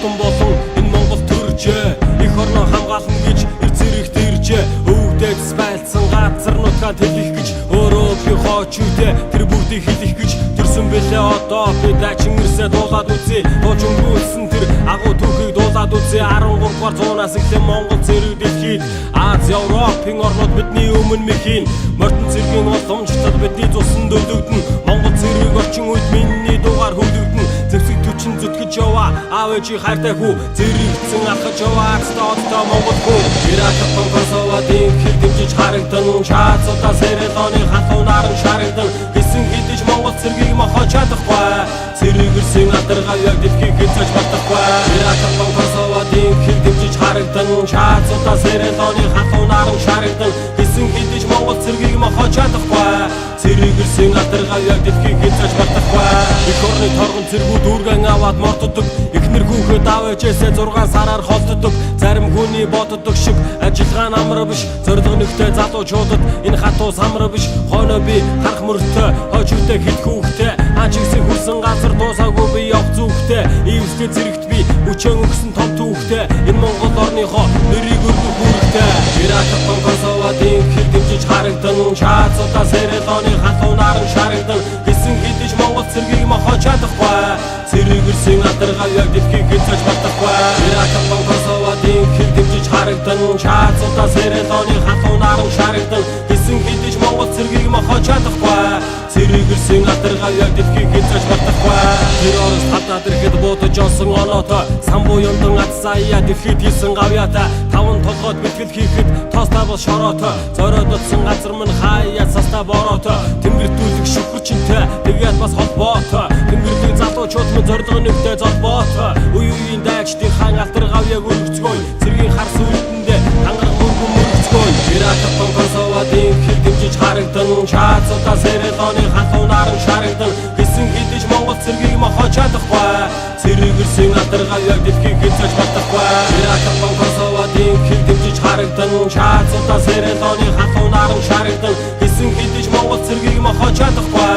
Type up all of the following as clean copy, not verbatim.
хатан болон энэ Монгол төржээ. Их орноо хамгаална гэж эцэрэгт иржээ. Өвдөж байлцсан газар нутгаа тэлэх гэж өөрөө би хоочүйдээ тэр бүгдийг хэлэх гэж төрсөн бэлээ. Одоо би дачин ирсээ дуулаад үзье. Дууж өнгөрүүлсэн тэр агуу түүхийг дуулаад үзье. 13 дугаар зуунаас эхлэн Монгол зэрэг дэлхийд Аз, Европын орнууд бидний өмнө мэхийн мордон цэргийн уламжлалд бидний цусан дөлөвдөн. Монгол цэрэг орчин үед миний дуугаар хөвлөгдөн. Зэвсэг түчин зүтгэж яваа аав ээжийн хайртай хүү. Зэрэгцэн алхаж яваа цаадтай Монгол хүү. Иракын Косоводын хэл дэмжиж харагдан. Шаацуудаа Сэрэлоны хатуу наран шарагдан. Хэсэн хідэж Монгол цэргийг мохож чадахгүй. Цэрэгэрсэн алдаргаа яг дэлхийг хязгаарч батахгүй. Иракын Косоводын хэл дэмжиж харагдан. Шаацуудаа Сэрэлоны хатуу наран шарагдан. Хэсэн хідэж Монгол цэргийг мохож чадахгүй. Цэрэгэрсэн алдаргаа яг дэлхийг хязгаарч батахгүй. Их орны торгон цэргүүд үргэн аваад мортдог. Эхнэр хүүхэд аав ээжээсээ 6 сараар холддог. Зарим хүний боддог шиг ажиллагаа намар биш. Зорилго нэгтэй залуучуудад энэ хатуу самар биш. Хойноо би харах мөртөө хойчтой хит хүүхтэй. Ачигсээ хүрсэн газар дуусаагүй би явх зүгтэй. Ийвсгээ зэрэгт би өчөн өгсөн том түүхтэй. Энэ Монгол орныхоо нэрийг өргөх үүрэгтэй. Иракын Косоводын хэл дэмжиж харагдан. Шаацуудаа Сэрэлоны хатуу наран шарагдан. Хэсэн хідэж Монгол цэргийг мохож чадахгүй. Цэрэгэрсэн алдаргаа яг дэлхийг хязгаарч батахгүй. Иракын Косоводын хэл дэмжиж харагдан. Шаацуудаа Сэрэлоны хатуу наран шарагдан. Хэсэн хідэж Монгол цэргийг мохож чадахгүй. Цэрэгэрсэн алдаргаа яг дэлхийг хязгаарч батахгүй. Террорист хатаад ирэхэд буудаж онсон оноотой. Самбуу юндан атсаяа дэлхийд хийсэн гавьяатай. 5 толгойд бэлтгэл хийхэд тоостай бол шороотой. Зориодсон газар минь хаяа цастай бороотой. Тэнгэрдүүлэг шүхэрчинтэй тэгээд бас холбоотой. Тэнгэрдүүлэг залуучууд минь зорилго нэгтэй золбоотой. Үе үеийн дайчдын хаан алдаргаа яг өргөцгөөй. Цэргийн хар сүлдэндээ хангах мөргөн мөргөцгөөй. Иракын Косоводын хэл дэмжиж харагдан. Шаацуудаа Сэрэлоны хатуу наран шарагдан. Хэсэн хідэж Монгол цэргийг мохож чадахгүй. Цэрэгэрсэн алдаргаа яг дэлхийг хязгаарч батахгүй. Иракын Косоводын хэл дэмжиж харагдан. Шаацуудаа Сэрэлоны хатуу наран шарагдан. Хэсэн хідэж Монгол цэргийг мохож чадахгүй.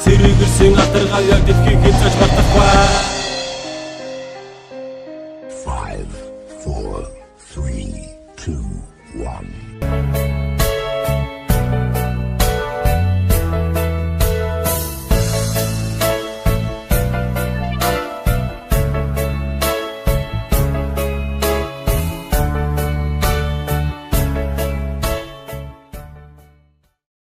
Цэрэгэрсэн алдаргаа яг